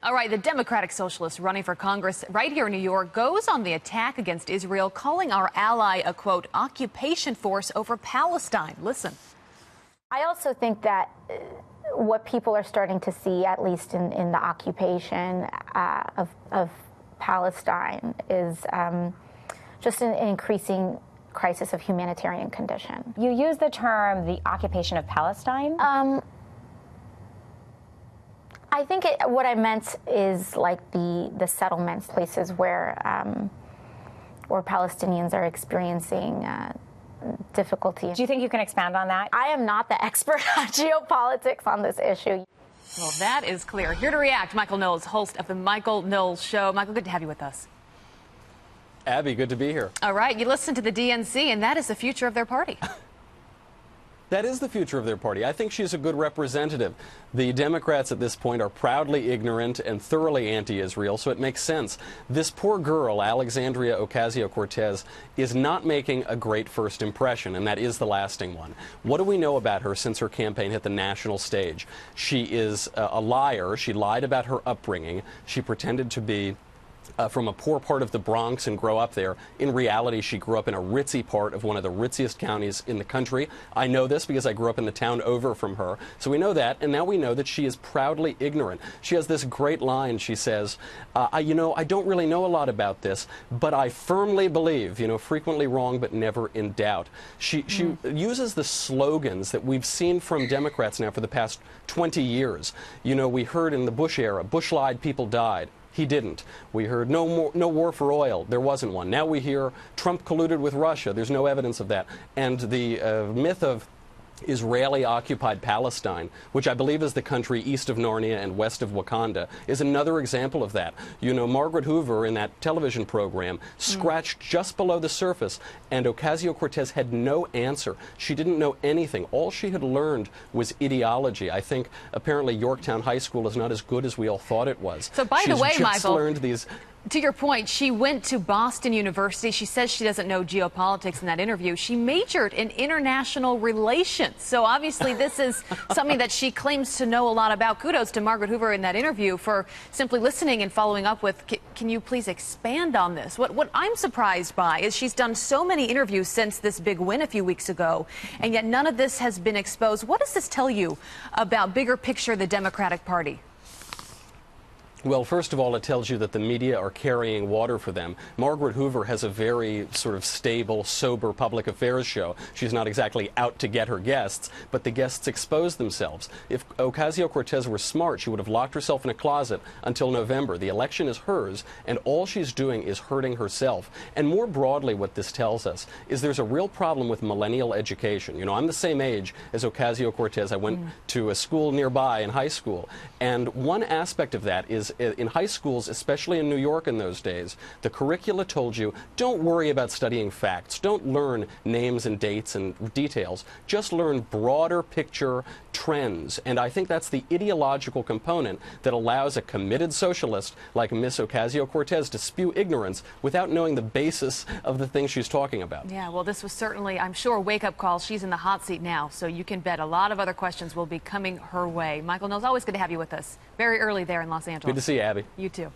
All right, the Democratic Socialist running for Congress right here in New York goes on the attack against Israel, calling our ally a, quote, occupation force over Palestine. Listen. I also think that what people are starting to see, at least in the occupation of Palestine, is just an increasing crisis of humanitarian condition. You use the term the occupation of Palestine? I think what I meant is like the settlements, places where Palestinians are experiencing difficulty. Do you think you can expand on that? I am not the expert on geopolitics on this issue. Well, that is clear. Here to react, Michael Knowles, host of the Michael Knowles Show. Michael, good to have you with us. Abby, good to be here. All right, you listen to the DNC, and that is the future of their party. That is the future of their party. I think she's a good representative. The Democrats at this point are proudly ignorant and thoroughly anti-Israel, so it makes sense. This poor girl, Alexandria Ocasio-Cortez, is not making a great first impression, and that is the lasting one. What do we know about her since her campaign hit the national stage? She is a liar. She lied about her upbringing. She pretended to be from a poor part of the Bronx and grow up there. In reality, she grew up in a ritzy part of one of the ritziest counties in the country. I know this because I grew up in the town over from her. So we know that, and now we know that she is proudly ignorant. She has this great line. She says, I don't really know a lot about this, but I firmly believe, frequently wrong but never in doubt. She uses the slogans that we've seen from Democrats now for the past 20 years. We heard in the Bush era, Bush lied, people died. He didn't. We heard no war for oil. There wasn't one. Now we hear Trump colluded with Russia. There's no evidence of that. And the myth of Israeli-occupied Palestine, which I believe is the country east of Narnia and west of Wakanda, is another example of that. Margaret Hoover in that television program scratched just below the surface, and Ocasio-Cortez had no answer. She didn't know anything. All she had learned was ideology. I think apparently Yorktown High School is not as good as we all thought it was. So by the way, Michael, learned these. To your point, she went to Boston University. She says she doesn't know geopolitics in that interview. She majored in international relations. So obviously this is something that she claims to know a lot about. Kudos to Margaret Hoover in that interview for simply listening and following up with, can you please expand on this? What I'm surprised by is she's done so many interviews since this big win a few weeks ago, and yet none of this has been exposed. What does this tell you about bigger picture the Democratic Party? Well, first of all, it tells you that the media are carrying water for them. Margaret Hoover has a very sort of stable, sober public affairs show. She's not exactly out to get her guests, but the guests expose themselves. If Ocasio-Cortez were smart, she would have locked herself in a closet until November. The election is hers, and all she's doing is hurting herself. And more broadly, what this tells us is there's a real problem with millennial education. I'm the same age as Ocasio-Cortez. I went to a school nearby in high school, and one aspect of that is in high schools, especially in New York in those days, the curricula told you, don't worry about studying facts. Don't learn names and dates and details. Just learn broader picture trends. And I think that's the ideological component that allows a committed socialist like Miss Ocasio-Cortez to spew ignorance without knowing the basis of the things she's talking about. Yeah, well, this was certainly, I'm sure, a wake-up call. She's in the hot seat now, so you can bet a lot of other questions will be coming her way. Michael Knowles, always good to have you with us. Very early there in Los Angeles. Good to see you, Abby. You too.